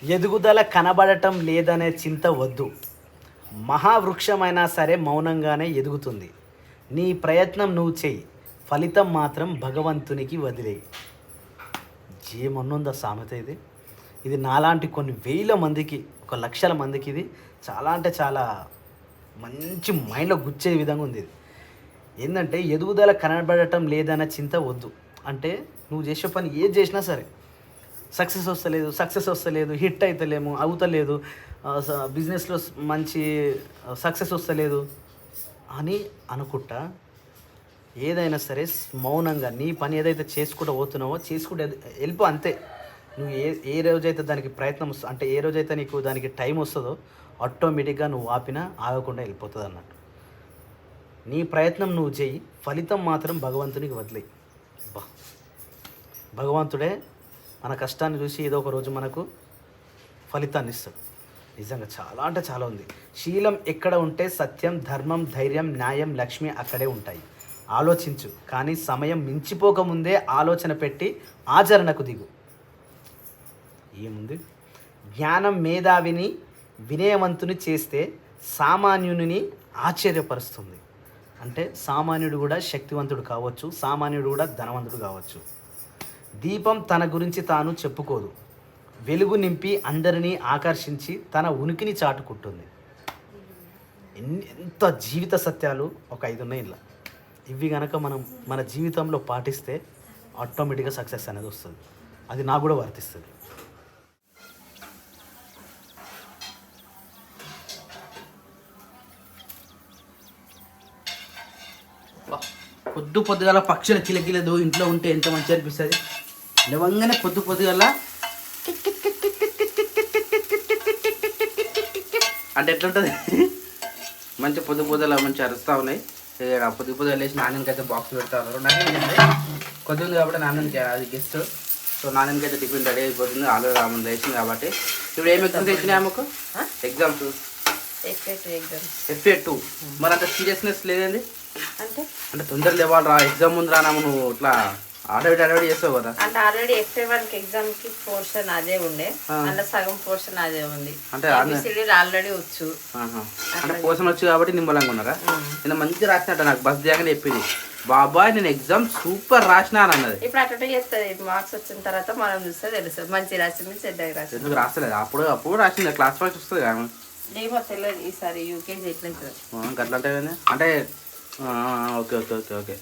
ఎదుగుదల కనబడటం లేదనే చింత వద్దు. మహావృక్షమైనా సరే మౌనంగానే ఎదుగుతుంది. నీ ప్రయత్నం నువ్వు చెయ్యి, ఫలితం మాత్రం భగవంతునికి వదిలేయి. ఏమన్నుందా సామెత ఇది? ఇది నాలాంటి కొన్ని వేల మందికి, ఒక లక్షల మందికి ఇది చాలా అంటే చాలా మంచి మైండ్లో గుచ్చే విధంగా ఉంది. ఇది ఏంటంటే ఎదుగుదల కనబడటం లేదన్న చింత వద్దు. అంటే నువ్వు చేసే పని ఏది చేసినా సరే సక్సెస్ వస్తలేదు, హిట్ అవుతలేదు, బిజినెస్లో మంచి సక్సెస్ వస్తలేదు అని అనుకుంటా ఏదైనా సరే మౌనంగా నీ పని ఏదైతే చేసుకుంటూ పోతున్నావో చేసుకుంటే వెళ్ళిపో అంతే. నువ్వు ఏ రోజైతే దానికి ప్రయత్నం అంటే ఏ రోజైతే నీకు దానికి టైం వస్తుందో ఆటోమేటిక్గా నువ్వు ఆగకుండా వెళ్ళిపోతుంది అన్నట్టు. నీ ప్రయత్నం నువ్వు చెయ్యి, ఫలితం మాత్రం భగవంతునికి వదిలేయి. భగవంతుడే మన కష్టాన్ని చూసి ఏదో ఒక రోజు మనకు ఫలితాన్ని ఇస్తాడు. నిజంగా చాలా అంటే చాలా ఉంది. శీలం ఎక్కడ ఉంటే సత్యం, ధర్మం, ధైర్యం, న్యాయం, లక్ష్మి అక్కడే ఉంటాయి. ఆలోచించు, కానీ సమయం మించిపోకముందే ఆలోచన పెట్టి ఆచరణకు దిగు. ఏముంది? జ్ఞానం మేధావిని వినయవంతుని చేస్తే సామాన్యుని ఆశ్చర్యపరుస్తుంది. అంటే సామాన్యుడు కూడా శక్తివంతుడు కావచ్చు, సామాన్యుడు కూడా ధనవంతుడు కావచ్చు. దీపం తన గురించి తాను చెప్పుకోదు, వెలుగు నింపి అందరినీ ఆకర్షించి తన ఉనికిని చాటుకుంటుంది. ఎంత జీవిత సత్యాలు ఒక 5 ఉన్నాయి ఇలా. ఇవి కనుక మనం మన జీవితంలో పాటిస్తే ఆటోమేటిక్గా సక్సెస్ అనేది వస్తుంది. అది నాకు కూడా వర్తిస్తుంది. పొద్దుగల పక్షుల కిలకిలదు ఇంట్లో ఉంటే ఎంత మంచి అనిపిస్తుంది. లేవంగానే పొద్దుగల అంటే ఎట్లుంటుంది మంచి పొద్దుల మంచి అరుస్తూ ఉన్నాయి. పొద్దుగల లేచి నాన్నకైతే బాక్స్ పెడతారు. నాన్న కొద్ది ఉంది కాబట్టి నాన్నకి అది గెస్ట్. సో నాన్నకైతే టిఫిన్ రెడీ అయిపోతుంది. ఆల్రెడీ రాముంది లేచింది కాబట్టి. ఇప్పుడు ఏం ఎగ్జామ్స్ వచ్చినాయి అమ్మకు? Exams FA2. మరి అంత సీరియస్నెస్ లేదండి. అంటే తొందర లేవాలి రా, ఎగ్జామ్ ముందు రానా నువ్వు ఇట్లా ఆడవిడి చేస్తావు కదా. అంటే ఆల్రెడీ FA1 ఎగ్జామ్ కి పోర్షన్ అదే ఉండే, అంటే సగం పోర్షన్ అదే ఉంది. అంటే ఆల్రెడీ వచ్చు. అంటే పోర్షన్ వచ్చు కాబట్టి నిమ్మలంగా ఉన్నారా? నేను మంచిగా రాసినట్ట నాకు బస్ దిగానే చెప్పింది, బాబాయ్ నేను ఎగ్జామ్ సూపర్ రాసినా అన్నది. ఇప్పుడు అట్లా చేస్తుంది. మార్క్స్ వచ్చిన తర్వాత మనం చూస్తే తెలుస్తుంది మంచి రాసింది చెడ్డగా రాసింది. ఎందుకు రాస్తలేదు? అప్పుడు రాసింది క్లాస్ ఫస్ట్ వస్తుంది కదా. ఏమో తెలియదు ఈసారి యూకేజీ ఎట్లా అట్లా అంటే ఓకే ఓకే ఓకే ఓకే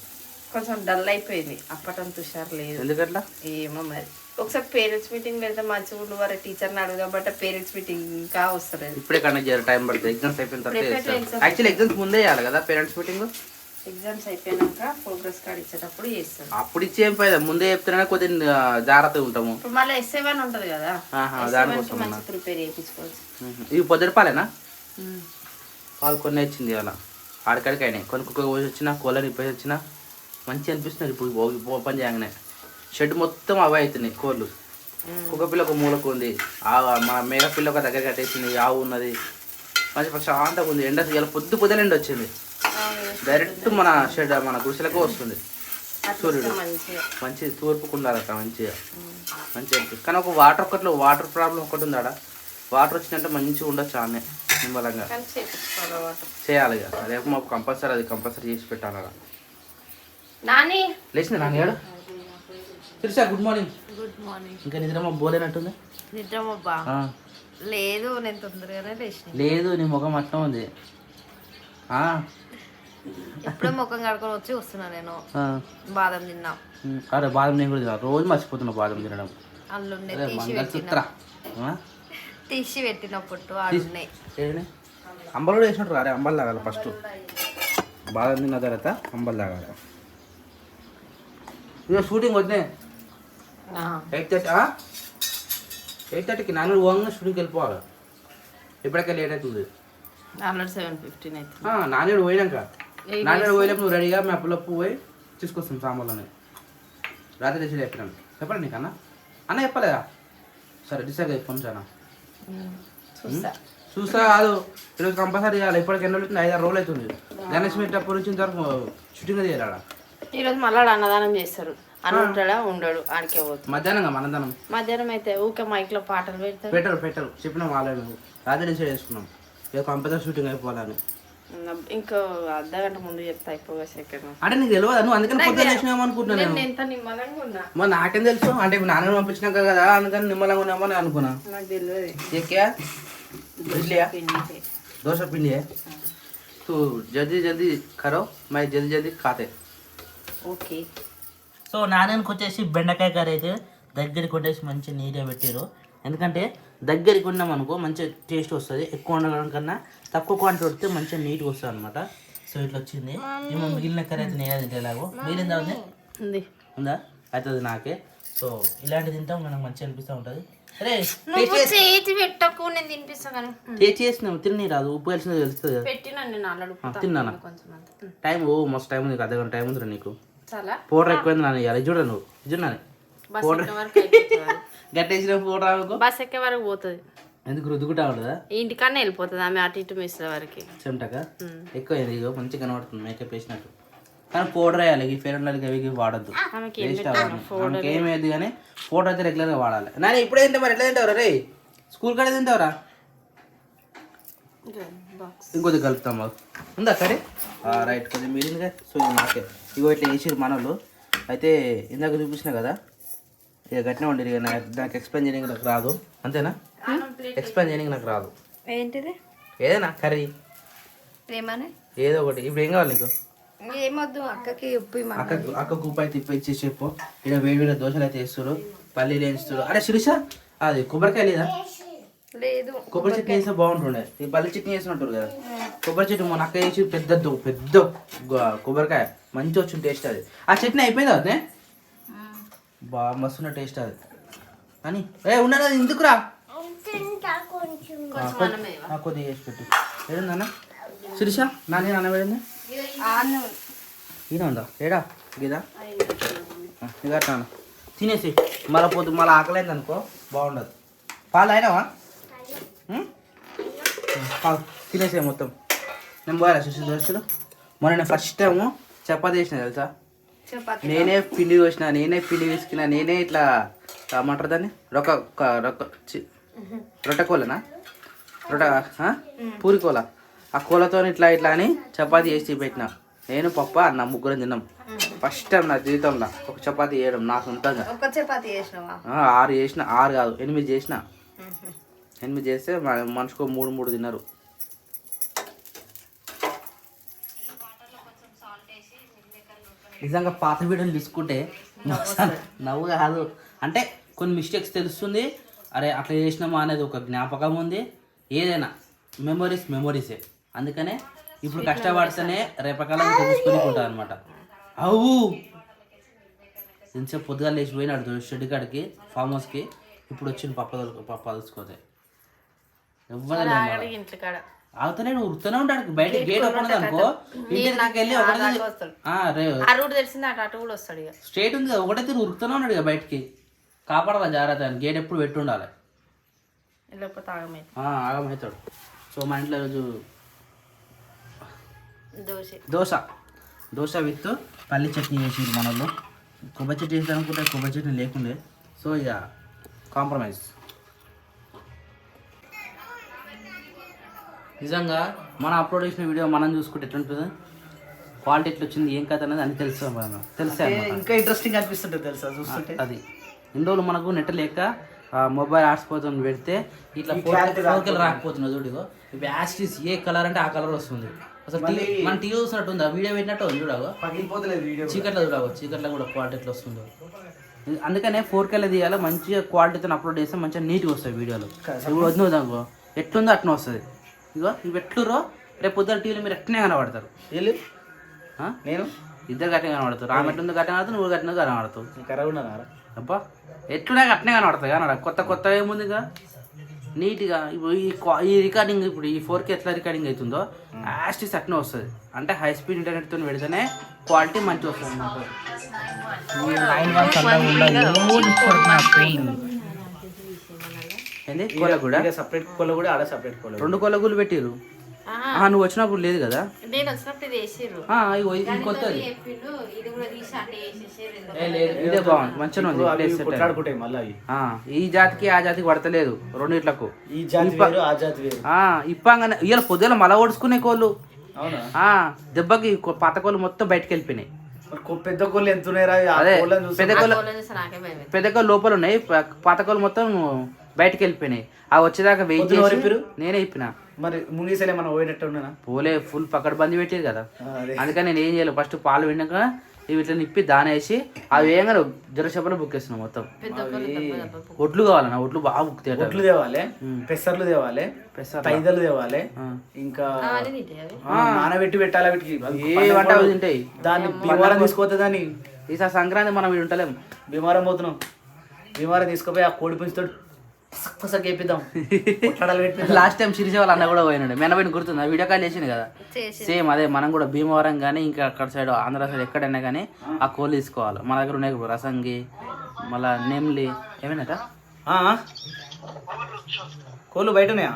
కొంచెం డల్ అయిపోయింది. అప్పటంత హుషారు లేదు. ఎందుకట్లా ఏమో మరి. ఒకసారి పేరెంట్స్ మీటింగ్ వెళ్తే మంచిగా ఉండు వారు టీచర్ని అడుగుదాం, బట్ పేరెంట్స్ మీటింగ్ ఇంకా వస్తలేదు. ఇప్పుడే కండక్ట్ చేయాలి, టైం పడుతుంది. ఎగ్జామ్స్ అయిపోయిన తర్వాత యాక్చువల్లీ ఎగ్జామ్స్ ముందే చేయాలి కదా పేరెంట్స్ మీటింగ్. ఎగ్జామ్స్ అయిపోయినాక ప్రోగ్రెస్ కార్డ్ ఇచ్చేటప్పుడు చేస్తాం. అప్పుడు ఇచ్చి ఏం పోయేదా, ముందే చెప్తున్నా కొద్దిగా జాగ్రత్తగా ఉంటాము. ఇప్పుడు మళ్ళీ SA1 ఉంటుంది కదా, దానికోసం మంచి ప్రిపేర్ చేయించుకోవచ్చు. ఇవి పొద్దుట పాలేనా? పాలు కొన్ని వచ్చింది అలా ఆడికాడికి అయినాయి. కొన్ని కుక్క పోసి వచ్చినా, కోళ్ళని ఇప్పేసి వచ్చినా మంచిగా అనిపిస్తుంది. ఇప్పుడు ఓపెన్ చేయగానే షెడ్ మొత్తం అవే అవుతున్నాయి కోళ్ళు. కుక్క పిల్ల ఒక మూలకు ఉంది, మా మేక పిల్ల ఒక దగ్గర కట్టేసింది, ఆవు ఉన్నది. మంచి ప్రశాంతంగా ఉంది. ఎండ ఇలా పొద్దున ఎండ వచ్చింది. డైరెక్ట్ మన షెడ్ మన గుడిసెలకు వస్తుంది సూర్యుడు. మంచి తూర్పుకు ఉండాలట మంచిగా అనిపిస్తుంది. కానీ ఒక వాటర్ ప్రాబ్లం ఒకటి ఉంది ఆడ. వాటర్ వచ్చిందంటే మంచిగా ఉండొచ్చు ఆమె నిమ్మలంగా చేయాలి కదా. రేపు మాకు కంపల్సరీ చేసి పెట్టాలి. లేచింది నాన్న ఏడు తెలుసా? Good morning. Good morning. ఇంకా నిద్రమా పోలేనట్టుంది. నిద్రమబ్బా లేదు, నేను తొందరగానే లేచిన. లేదు నీ ముఖం అట్లా ఉంది. ఎప్పుడో ముఖం కడుకొని వచ్చి వస్తున్నా. నేను బాదం తిన్నా. అరే బాదం నేను కూడా తిన్నా, రోజు మర్చిపోతున్నా బాదం తినడం. అల్లుండే తీసి పెట్టినప్పుడు ఆడున్నాయి. అంబలు వేసినట్టు అరే అంబలు తాగాలి ఫస్ట్. బాదం తిన్న తర్వాత అంబలు తాగాలి. ఇదో షూటింగ్ వద్దే 8:30కి నాన్న పోగానే షూటింగ్కి వెళ్ళిపోవాలి. ఇప్పటికే లేట్ అవుతుంది. 7:15 అవుతుంది. నాన్నడు పోయినాక నువ్వు రెడీగా మా పుల్లప్పు పోయి తీసుకొస్తాం సామాన్లని. రాత్రి తెచ్చి చెప్పినాను. చెప్పండి నీకు అన్న చెప్పలేదా? సరే డిసైడ్ అయిపోయి చాలా చూస్తా కాదు. ఈరోజు కంపల్సరీ చేయాలి. ఇప్పటికి ఎన్నో 5-6 రోజులు అవుతుంది. గణేష్ మీట్ అప్పుడు నుంచి ఇంతవరకు షూటింగ్ చేయాలి. ఈరోజు మళ్ళీ అన్నదానం చేస్తారు. అని ఉంటాడా ఉండడు ఆడికే పోతుంది. మధ్యాహ్నం మనదనం మధ్యాహ్నం అయితే ఊకే మైక్ లో పాటలు పెడతారు. పెట్టరు చెప్పిన వాళ్ళే మేము రాత్రి డిసైడ్ చేసుకున్నాం ఇక కంప్యూటర్ షూటింగ్ అయిపోవాలని. ఇంకో అర్ధగంట ముందు చెప్తా అయిపోగా సెకండ్ అంటే నీకు తెలియదు నువ్వు అందుకని పొద్దున్న చేసినావు అనుకుంటున్నాను నేను. ఎంత నిమ్మలంగా ఉన్నా మరి నాకేం తెలుసు అంటే ఇప్పుడు నాన్న పంపించినాక కదా అందుకని నిమ్మలంగా ఉన్నామో అని అనుకున్నా. నాకు తెలియదు. ये क्या इडली है डोसा पिंडी है तो जल्दी जल्दी करो मैं जल्दी जल्दी खाते. ఓకే. సో నాన్నకి వచ్చేసి బెండకాయ కర్రీ అయితే దగ్గరికి కొట్టేసి మంచి నీట్గా పెట్టారు. ఎందుకంటే దగ్గరికి ఉన్నాం అనుకో మంచిగా టేస్ట్ వస్తుంది. ఎక్కువ ఉండడం కన్నా తక్కువ క్వాంటిటీ వస్తే మంచిగా నీట్గా వస్తుంది అనమాట. సో ఇట్లా వచ్చింది. ఏమో మిగిలిన కర్రీ అయితే నేనే తింటే ఎలాగో మీరేందా ఉంది ఉందా అయితే అది నాకే. సో ఇలాంటి తింటాం మనకు మంచిగా అనిపిస్తూ ఉంటుంది. అరే చేతి పెట్టకు నేను తినిపిస్తా కానీ టేస్ట్ చేసినావు తిని రాదు ఉప్పు కలిసినది తెలుస్తుంది కదా. పెట్టినండి నేను అల్లాడు తిన్నానా కొంచెం అంత టైం మస్తు టైం ఉంది అర్ధగంట టైం ఉంది నీకు. చాలా పౌడర్ ఎక్కువైంది నాన్న ఇవ్వాలి చూడ నువ్వు చూడాలి బస్ ఎక్కే వరకు అయిపోతుంది. గట్టేసిన పౌడర్ ఆమెకు బస్ ఎక్కే వరకు పోతుంది. ఎందుకు రుద్దుకుంటా ఉండదా ఇంటికన్నా వెళ్ళిపోతుంది ఆమె అటు ఇటు మిస్ల వరకు. చెమటక ఎక్కువైంది ఇగో మంచిగా కనబడుతుంది మేకప్ వేసినట్టు. కానీ పౌడర్ వేయాలి ఈ ఫెయిర్ అండ్ లవ్లీ అవి వాడద్దు వేస్ట్ అవ్వాలి. ఏమేది కానీ పౌడర్ అయితే రెగ్యులర్గా వాడాలి. నాని ఇప్పుడే తింటే మరి ఎట్లా తింటావురా రే స్కూల్ కాడే తింటావురా ఇంకొద్ది కలుపుతాం మాకు ఉందా సరే రైట్ కొద్దిగా మీరిందిగా. సో ఇది నాకే ఇగో ఇట్లా వేసారు మనోళ్ళు అయితే ఇందాక చూపించిన కదా ఇక గట్టినే ఉండేది ఇక దానికి ఎక్స్ప్లెయిన్ చేయడానికి నాకు రాదు అంతేనా. ఎక్స్ప్లెయిన్ చేయడానికి నాకు రాదు. ఏంటిది ఏదైనా కర్రీ ఏమని ఏదో ఒకటి ఇప్పుడు ఏం కావాలి నీకు. ఏమొద్దు అక్కకి ఉప్పు అక్కకు ఉప్పు అయితే ఇచ్చేసి చెప్పు. ఇక్కడ వేడి వేడి దోశలు అయితే వేస్తారు పల్లీలు వేస్తారు. అరే శిరీష అది కొబ్బరికాయ లేదా లేదు కొబ్బరి చట్నీ వేస్తే బాగుంటుండే. ఈ పల్లి చట్నీ వేసినట్టు కదా కొబ్బరి చట్నీ మన అక్క వేసి పెద్ద పెద్ద కొబ్బరికాయ మంచిగా వచ్చిన టేస్ట్ అది. ఆ చట్నీ అయిపోయింది అదే బాగా మస్తున్న టేస్ట్ అది అని ఉండదు అది ఎందుకురా కొద్దిగా వేసి పెట్టు. ఏదన్నా శిరీష నాన్న నాన్నవేడింది ఈయన ఉందా ఏడా గీదా ఇక నాన్న తినేసి మళ్ళీ పొద్దు మళ్ళీ ఆకలేదు అనుకో బాగుండదు. పాలు అయినావా పాలు తినేసే మొత్తం. నేను పోయాలా శిశు దోస్తులు మొన్న నేను ఫస్ట్ టైము చపాతీ చేసిన తెలుసా. నేనే పిండి కోసిన నేనే పిండి వేసుకున్నా నేనే ఇట్లా ఏమంటారు దాన్ని రొట్టె కోలనా పూరి కోల ఆ కోలతో ఇట్లా ఇట్లా అని చపాతీ చేసి పెట్టిన నేను పప్ప అన్న ముగ్గురం తిన్నాం. ఫస్ట్ టైం నా జీవితంలో ఒక చపాతీ చేయడం నా సొంతంగా. 6 చేసిన 6 కాదు 8 చేసిన 8 చేస్తే మనిషికో 3 తిన్నారు. నిజంగా పాత వీడియోలు తీసుకుంటే నవ్వు కాదు అంటే కొన్ని మిస్టేక్స్ తెలుస్తుంది. అరే అట్లా చేసినామా అనేది ఒక జ్ఞాపకం ఉంది. ఏదైనా మెమొరీసే. అందుకనే ఇప్పుడు కష్టపడితేనే రేపకాలం తెలుసుకొని ఉంటాను అనమాట. అవు ఇంతసేపు పొద్దుగా లేచి పోయినాడు షెడ్ కాడికి ఫామ్ హౌస్కి. ఇప్పుడు వచ్చింది పప్ప తెలుసుకోతే ఎవరు అవుతానే ఉరుతూనే ఉంటాడు. బయట గేట్ ఓపెన్ అనుకో ఇంటికి వెళ్ళి స్ట్రేట్ ఉంది కదా ఒకటే తిరిగి ఉరుకుతూనే ఉన్నాడు ఇక బయటికి. కాపాడాలి జాగ్రత్త గేట్ ఎప్పుడు పెట్టి ఉండాలి ఆగమవుతాడు. సో మా ఇంట్లో రోజు దోశ విత్ పల్లి చట్నీ వేసిండు మన వాళ్ళు. కొబ్బరి చట్నీ వేసి అనుకుంటే కొబ్బరి చట్నీ లేకుండే. సో ఇక కాంప్రమైజ్. నిజంగా మనం అప్లోడ్ చేసిన వీడియో మనం చూసుకుంటే ఎట్లా ఉంటుంది క్వాలిటీ ఎట్లా వచ్చింది ఏం కథ అనేది అని తెలుసా ఇంకా ఇంట్రెస్టింగ్ అనిపిస్తుంటుంది తెలుసా చూస్తుంటే. అది ఇన్ని రోజులు మనకు నెట్ లేక మొబైల్ హాట్స్పాట్ పెడితే ఇట్లా ఫోటోలు రాకపోతున్నాయి. చూడిగో ఇవి యాస్టీస్ ఏ కలర్ అంటే ఆ కలర్ వస్తుంది. అసలు మన టీవీ చూసినట్టు ఉంది వీడియో పెట్టినట్టు ఉంది చూడగో చీకట్లో చూడగో చీకట్లో కూడా క్వాలిటీ ఎట్లా వస్తుందో. అందుకనే 4Kలో తీయాలి మంచిగా క్వాలిటీతో అప్లోడ్ చేస్తే మంచిగా నీట్గా వస్తాయి వీడియోలు. ఇప్పుడు వద్దు దాకో ఎట్లుందో అట్లా వస్తుంది. ఇగో ఇవి ఎట్లురో రేపు పొద్దున్న టీవీలో మీరు ఎట్నే కనబడతారు. వీళ్ళు నేను ఇద్దరు గట్టిగా కనబడతారు. ఆమె ఎట్లుందో గట్టిగా కనబడతావు నువ్వు గట్టిగా కనబడతావు. కరవున్నారా అబ్బా ఎట్లున్నా అట్నే కనబడతాయి కనడ కొత్త ఏముందిగా నీట్గా. ఇప్పుడు ఈ రికార్డింగ్ ఇప్పుడు ఈ 4K ఎట్లా రికార్డింగ్ అవుతుందో యాస్టీస్ అట్నే వస్తుంది. అంటే హై స్పీడ్ ఇంటర్నెట్తో పెడితేనే క్వాలిటీ మంచిగా వస్తుంది అన్నమాట. ఏంది కోల కూడా సపరేట్ కోల కూడా ఆడ సపరేట్ కోల 2 కోలగూలు పెట్టిరు. నువ్వు వచ్చినప్పుడు లేదు కదా. నేను వచ్చినప్పుడు ఇది వేసిర్రు. ఇగో ఇది కొత్తది. చెప్పిండు ఇది కూడా తీసి అంటే వేసేసారు. ఇదే బాగుంది, మంచిగా ఉంది. అవి కొట్లాడుకుంటాయి మళ్ళీ అవి. ఈ జాతికి ఆ జాతికి పడతలేదు రెండిట్లకు. ఈ జాతి వేరు ఆ జాతి వేరు. ఇప్పంగానే ఇవాళ పొద్దున మల ఓడుచుకునే కోళ్ళు. అవునా? దెబ్బకి పాత కోళ్ళు మొత్తం బయటకు వెళ్ళిపోయినాయి. పెద్ద కోళ్ళు ఎంత ఉన్నాయిరా? అదే పెద్ద కోళ్ళు నాకే భయం. పెద్ద కోళ్ళు లోపల ఉన్నాయి, పాత కోళ్ళు మొత్తం బయటకు వెళ్ళిపోయినాయి. అవి వచ్చేదాకా వెయిట్ చేసి నేనే ఇప్పిన. మరి మునిసలే మనం పోయేటట్టు ఉన్నానా? పోలే, ఫుల్ పక్కడ బంది పెట్టేది కదా. అదే. అందుకని నేను ఏం చేయలేదు, ఫస్ట్ పాలు విన్నాక ఇవి ఇట్లా నిప్పి దాని వేసి అవి ఏంగా జరసేపలో బుక్ చేస్తున్నాం మొత్తం. ఒడ్లు కావాలన్నా, ఒడ్లు బాగా బుక్ చేయాలి. ఒడ్లు తేవాలి, పెసర్లు తేవాలి, తైదలు తేవాలి, ఇంకా నానబెట్టి పెట్టాలి. వీటికి ఏ వంట అవి తింటాయి. దాన్ని భీమవరం తీసుకోతే దాన్ని ఈసారి సంక్రాంతి మనం వీడు ఉంటలేం, భీమవరం పోతున్నాం. భీమవరం తీసుకుపోయి ఆ కోడి పుంజుతో వేపిద్దాం. లాస్ట్ టైం శిరీష వాళ్ళ అన్న కూడా పోయినాడు, మెనబెట్టి గుర్తుంది, వీడియో కాల్ చేసింది కదా. సేమ్ అదే మనం కూడా భీమవరం కానీ ఇంకా అక్కడ సైడ్ ఆంధ్ర సైడ్ ఎక్కడైనా కానీ ఆ కోళ్ళు తీసుకోవాలి. మన దగ్గర ఉన్నాయి రసంగి, మళ్ళా నెమ్లి ఏమైనా కోళ్ళు బయట ఉన్నాయా?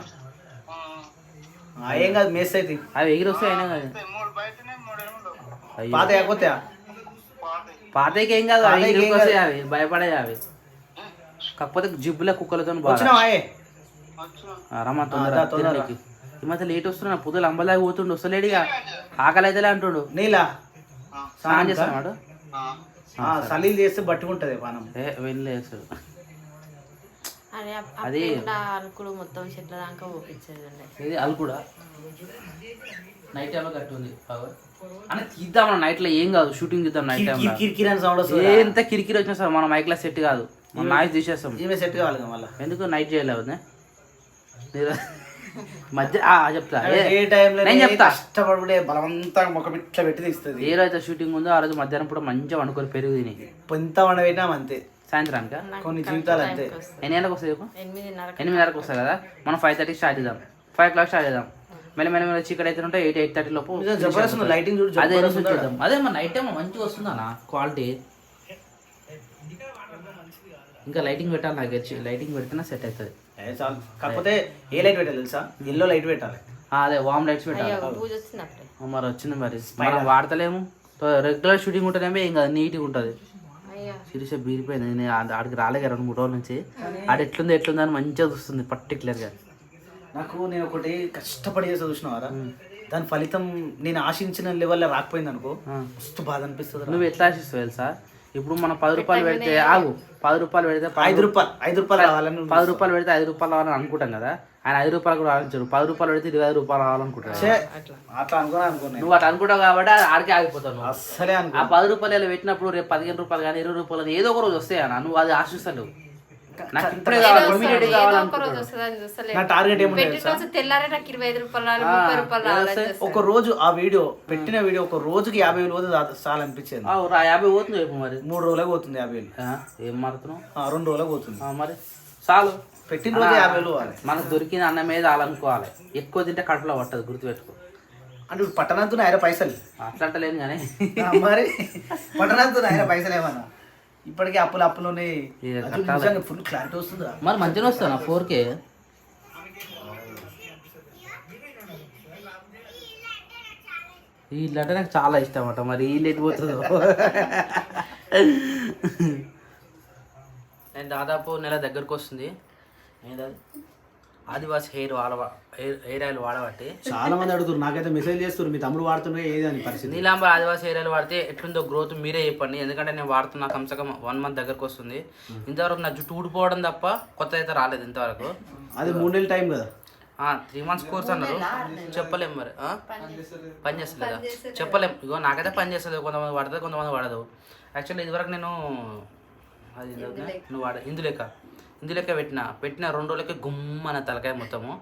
ఏం కాదు, మేస్ అయితే అవి ఎగిరి వస్తాయి అయినా కదా. పాత కాకపోతే పాతకి ఏం కాదు, అవి ఎగిరికి వస్తాయి, అవి భయపడే అవి. కాకపోతే జిబ్బుల కుక్కలతో రమ్మా తొందర. ఈ మధ్య లేట్ వస్తున్నా, పొద్దులు అంబలాగా పోతుండు, వస్తలేడిగా ఆకలి అయితే అంటుండు. నీలా స్నానం చేస్తున్నాడు, సలీలు చేస్తే పట్టుకుంటది పానం. వెళ్ళేస్తాడు. అది అలుకుడు మొత్తం చెట్ల దాకా పోపించేది. ఇది అలుకుడా నైట్ టైంలో కట్టి ఉంది అని తీద్దాం. మనం నైట్ లో ఏం కాదు, షూటింగ్ తీద్దాం నైట్ టైం. ఎంత కిరికిరి వచ్చినా సార్ మన మైక్ లో సెట్ కాదు, నాయిస్ తీసేస్తాం. సెట్ కావాలి మళ్ళీ, ఎందుకు నైట్ చేయలేవు మధ్య చెప్తా. నేను చెప్తా, కష్టపడే బలవంతంగా ముఖం ఇట్లా పెట్టి తీస్తుంది. ఏ రోజు షూటింగ్ ఉందో ఆ రోజు మధ్యాహ్నం పూట మంచిగా వండుకొని పెరుగు తిని ఎంత వండబెట్టినాం అంతే. సాయంత్రానికి కొన్ని జీవితాలు అంతే. ఎన్ని గంటలకు వస్తాయి? 8:30కి వస్తాయి కదా. మనం 5:30 స్టార్ట్ చేద్దాం, 5 o'clock స్టార్ట్ చేద్దాం. మెల్ల చీకటి అయితే ఉంటే 8:30 లోపు లైటింగ్ అదే చూద్దాం. అదే మన నైట్ టైం మంచిగా వస్తుందా క్వాలిటీ. ఇంకా లైటింగ్ పెట్టాలి, నాకు వచ్చి లైటింగ్ పెడితేనే సెట్ అవుతుంది. కాకపోతే ఏ లైట్ పెట్టాలి తెలుసా? ఎల్లో లైట్ పెట్టాలి. అదే వామ్ లైట్స్ పెట్టాలి. మరి వచ్చింది, మరి మనం వాడతలేము. రెగ్యులర్ షూటింగ్ ఉంటేనేమో ఏం కాదు, నీట్గా ఉంటుంది. శిరీష బీరిపోయింది, నేను ఆడికి రాలేక 2-3 రోజుల నుంచి. ఆడ ఎట్లుంది అని మంచిగా చూస్తుంది పర్టికులర్గా. నేను ఒకటి కష్టపడి చేసి చూసినావారా, దాని ఫలితం నేను ఆశించిన లెవెల్లో రాకపోయింది అనుకో, మస్తు బాధ అనిపిస్తుంది. నువ్వు ఎట్లా ఆశిస్తావు తెలుసా? ఇప్పుడు మనం 10 రూపాయలు పెడితే 10 రూపాయలు పెడితే 5 రూపాయలు రావాలని, 10 రూపాయలు పెడితే 5 రూపాయలు రావాలని అనుకుంటాం కదా. ఆయన 5 రూపాయలు కూడా ఆలోచించాడు, 10 రూపాయలు పెడితే 25 రూపాయలు రావాలనుకుంటాడు. అట్లా అనుకున్నా. నువ్వు అట్లా అనుకుంటావు కాబట్టి ఆడికే ఆగిపోతావు. అసలే ఆ 10 రూపాయలు పెట్టినప్పుడు రేపు 15 రూపాయలు కానీ 20 రూపాయలు ఏదో ఒక రోజు వస్తాయి అన్న, నువ్వు అది ఆశిస్తావు. నాకు ఇప్పుడే కావాలి, ఇమీడియట్ నా టార్గెట్ ఏమో ఒక రోజు ఆ వీడియో పెట్టిన వీడియో ఒక రోజుకి 50,000 పోతే చాలా అనిపించింది. 50 పోతుంది మరి 3 రోజులకు పోతుంది 50,000. ఏం మారుతున్నావు? 2 రోజులకు పోతుంది. మరి చాలు, పెట్టిన రోజు 50,000 పోవాలి. మనకు దొరికిన అన్నం మీద అలానుకోవాలి. ఎక్కువ తింటే కడుపులో పట్టదు, గుర్తుపెట్టుకో. అంటే ఇప్పుడు పట్టణంతో ఆయన పైసలు అట్లా అంటలేను కానీ మరి పట్టణంతో ఆయన పైసలు ఏమన్నా ఇప్పటికే అప్పులోనే ఫుల్ క్లారిటీ వస్తుందా? మరి మంచిగా వస్తాను 4K. వీళ్ళంటే నాకు చాలా ఇష్టం అట, మరి వీళ్ళు ఎట్టిపోతుందో. నేను దాదాపు నెల దగ్గరకు వస్తుంది ఆదివాసి హెయిర్ ఆయిల్ వాడబట్టి చాలా మంది అడుగుతారు, నాకైతే మెసేజ్ చేస్తారు మీ తమ్ముడు వాడుతుండే ఏది అని పరిస్థితి. నీలాంబర్ ఆదివాసి హెయిర్ ఆయిల్ వాడితే ఎట్లుందో గ్రోత్ మీరే చెప్పండి, ఎందుకంటే నేను వాడుతున్నా కమ్సకం 1 month దగ్గరకు వస్తుంది. ఇంతవరకు నా జుట్టు ఊడిపోవడం తప్ప కొత్త అయితే రాలేదు ఇంతవరకు. అది 3 నెలల టైం కదా. 3 months కోర్స్ అన్నారు, చెప్పలేము మరి. పని చేస్తలేదా చెప్పలేము. ఇగో నాకైతే పని చేస్తుంది, కొంతమంది వాడుతుంది కొంతమంది వాడదు. యాక్చువల్లీ ఇదివరకు నేను అది నువ్వు ఇందులెక్క పెట్టిన 2 రోజులకి గుమ్మన తలకాయ మొత్తము,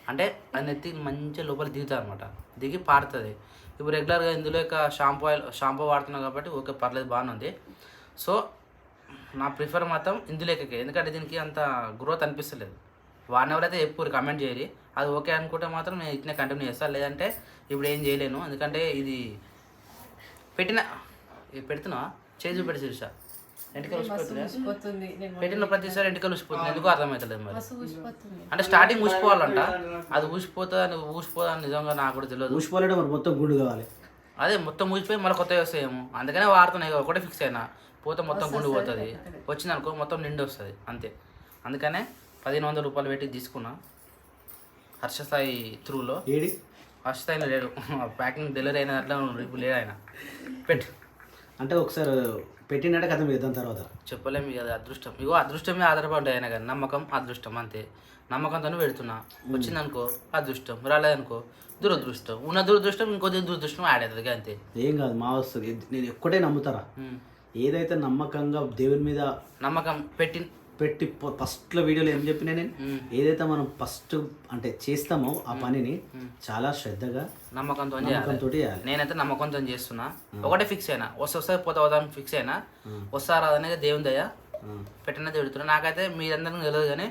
అంటే అది నెత్తి మంచిగా లోపల దిగుతుంది అనమాట, దిగి పారుతుంది. ఇప్పుడు రెగ్యులర్గా ఇందులెక్క షాంపూ వాడుతున్నాను కాబట్టి ఓకే పర్లేదు బాగానే ఉంది. సో నా ప్రిఫర్ మాత్రం ఇందులెక్కకే, ఎందుకంటే దీనికి అంత గ్రోత్ అనిపిస్తలేదు. వాడిన ఎవరైతే ఎప్పుడు కమెంట్ చేయరు, అది ఓకే అనుకుంటే మాత్రం నేను ఇట్నే కంటిన్యూ చేస్తాను, లేదంటే ఇప్పుడు ఏం చేయలేను. ఎందుకంటే ఇది పెడుతున్నావా చేసి పెట్టి చూసా ఎంటికలు ఊసిపోతుంది ఊసిపోతుంది. నేను పెట్టిన ప్రతిసారి ఎంటికలు ఊసిపోతుంది ఎందుకు అర్థమవుతలేదు మరి. మస్తు ఊసిపోతుంది. అంటే స్టార్టింగ్ ఊసిపోవాలంట, అది ఊసిపోదా నిజంగా నాకు కూడా తెలియదు. ఊసిపోలేడు మరి మొత్తం గుండు కావాలి. అదే మొత్తం ఊసిపోయి మళ్ళీ కొత్తగా వస్తాయేమో, అందుకనే వాడుతున్నాయి. ఒకటే ఫిక్స్ అయినా పోతే మొత్తం గుండు పోతుంది, వచ్చిందనుకో మొత్తం నిండి వస్తుంది అంతే. అందుకనే 1500 రూపాయలు పెట్టి తీసుకున్నా హర్షసాయి త్రూలో. ఏడి హర్షసాయిలో లేడు, ప్యాకింగ్ డెలివరీ అయిన అట్లా ఇప్పుడు లేడు ఆయన. పెట్టు అంటే ఒకసారి పెట్టినట్టే కథ దాని తర్వాత చెప్పలేము ఇక అది అదృష్టం. ఇగో అదృష్టమే ఆధారపడ్డాయి అయినా కానీ నమ్మకం అదృష్టం అంతే. నమ్మకంతోనే పెడుతున్నా, వచ్చిందనుకో అదృష్టం, రాలేదనుకో దురదృష్టం. ఉన్న దురదృష్టం ఇంకొద్ది దురదృష్టం యాడ్ అవుతుంది అంతే. ఏం కాదు మా వస్తుంది. నేను ఒక్కటే నమ్ముతారా, ఏదైతే నమ్మకంగా దేవుని మీద నమ్మకం పెట్టి ఫస్ట్లో వీడియోలో ఏం చెప్పినా నేను, ఏదైతే మనం ఫస్ట్ అంటే చేస్తామో ఆ పనిని చాలా శ్రద్ధగా నమ్మకంతో చేయాలి. నేనైతే నమ్మకంతో చేస్తున్నా. ఒకటే ఫిక్స్ అయినా, వస్తే పోతా ఫిక్స్ అయినా, వస్తా రాదనేది దేవుని దయ పెట్టినది పెడుతున్నా. నాకైతే మీరందరికీ తెలియదు కానీ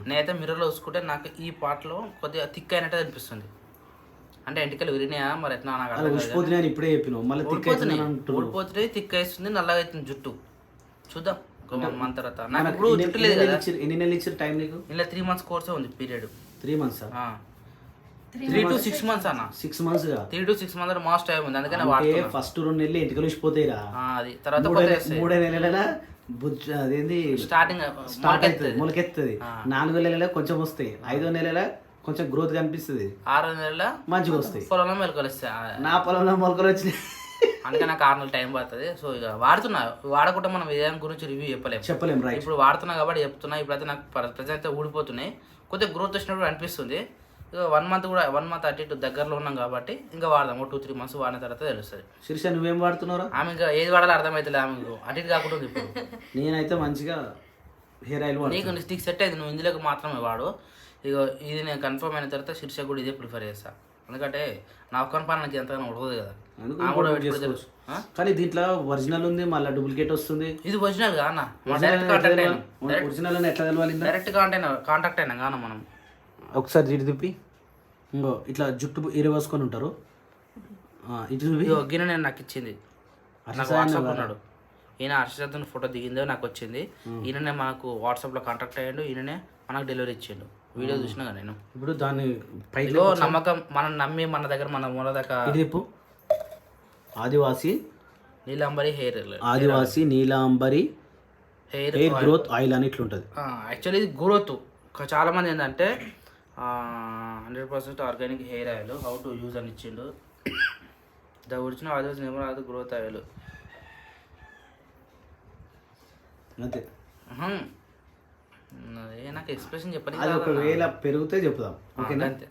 నేనైతే మిర్రర్లో చూసుకుంటే నాకు ఈ పాటలో కొద్దిగా థిక్ అయినట్టు అనిపిస్తుంది. అంటే ఎంటికలు విరినాయా మరి ఎట్లా నాకు ఇప్పుడే చెప్పినావు మళ్ళీ ఊడిపోతుంది, థిక్ అవుతుంది, నల్లగా అవుతుంది జుట్టు. చూద్దాం మన తర్వాత. నాకు ఇప్పుడు జుట్టు లేదు కదా. ఎన్ని నెలలు ఇచ్చారు టైం నీకు? ఇలా 3 months కోర్సే ఉంది పీరియడ్. 3 months 3 to 6 months అన్న. 6 months 3 to 6 months mast time ఉంది, అందుకని ఫస్ట్ 2 నెలలు ఎంటికలు ఇచ్చిపోతాయిరా. అది తర్వాత 3 నెలల అదేంది స్టార్టింగ్ మొలకెత్తుంది. 4 నెలల కొంచెం వస్తాయి, 5 నెలల కొంచెం గ్రోత్ కనిపిస్తుంది, 6 నెలల మంచిగా వస్తాయి. పొలంలో మెలకలు వస్తాయి. నా పొలంలో మొలకలు వచ్చినాయి, అందుకే నాకు 6 నెలలు టైం పడుతుంది. సో ఇక వాడుతున్నా, వాడకుండా మనం ఏదైనా గురించి రివ్యూ చెప్పలేము. రైట్. ఇప్పుడు వాడుతున్నా కాబట్టి చెప్తున్నా. ఇప్పుడైతే నాకు ప్రజెంట్ అయితే ఊడిపోతున్నాయి, కొద్దిగా గ్రోత్ వచ్చినప్పుడు అనిపిస్తుంది. ఇక 1 month కూడా 1 month అటు ఇటు దగ్గరలో ఉన్నాం కాబట్టి ఇంకా వాడదాం. 2-3 months వాడిన తర్వాత తెలుస్తుంది. శిరీష నువ్వేం వాడుతున్నారా? ఆమె ఇంకా ఏది వాడాలో అర్థమవుతుంది. ఆమె అటు ఇటు కాకుండా ఉంది ఇప్పుడు. నేనైతే మంచిగా హెయిర్ ఆయిల్ నీకు నీకు సెట్ అయింది, నువ్వు ఇందులోకి మాత్రమే వాడు. ఇక ఇది నేను కన్ఫర్మ్ అయిన తర్వాత శిరీష కూడా ఇదే ప్రిఫర్ చేస్తాను. ఎందుకంటే నా ఒక్కని పని నాకు ఎంతగానో ఉడకదు కదా. కానీ దీంట్లో ఒరిజినల్ ఉంది, మళ్ళీ డూప్లికేట్ వస్తుంది. ఇది ఒరిజినల్ కానా? ఒరిజినల్ అని ఎట్లా తెలవాలి? డైరెక్ట్ కాంటాక్ట్ అయినా కానా మనం. ఒకసారి ఇటు తిప్పి ఇంకో ఇట్లా జుట్టు ఇరవేసుకొని ఉంటారు. ఇటు చూపి. గిన్నె నేను నాకు ఇచ్చింది, నాకు వాట్సాప్ ఉన్నాడు. ఈయన హర్షవర్ధన్ ఫోటో దిగిందో నాకు వచ్చింది. ఈయననే మనకు వాట్సాప్లో కాంటాక్ట్ అయ్యాడు, ఈయననే మనకు డెలివరీ ఇచ్చిండు. వీడియో చూసినా నేను. ఇప్పుడు దాన్ని పైలో నమ్మకం, మనం నమ్మి మన దగ్గర మన మూల దాకా. Adivasi Neelambari hair growth oil అని ఇట్లుంటుంది. యాక్చువల్లీ ఇది గ్రోత్. చాలా మంది ఏంటంటే 100% organic hair oil, how to use అని ఇచ్చిండు. ద ఒరిజినల్ ఆదివాసి నేమరాదు గ్రోత్ ఆయిల్ అంతే. నాకు ఎక్స్ప్రెషన్ చెప్పండి, ఒకవేళ పెరిగితే చెప్దాం. ఓకేనా? అంతే.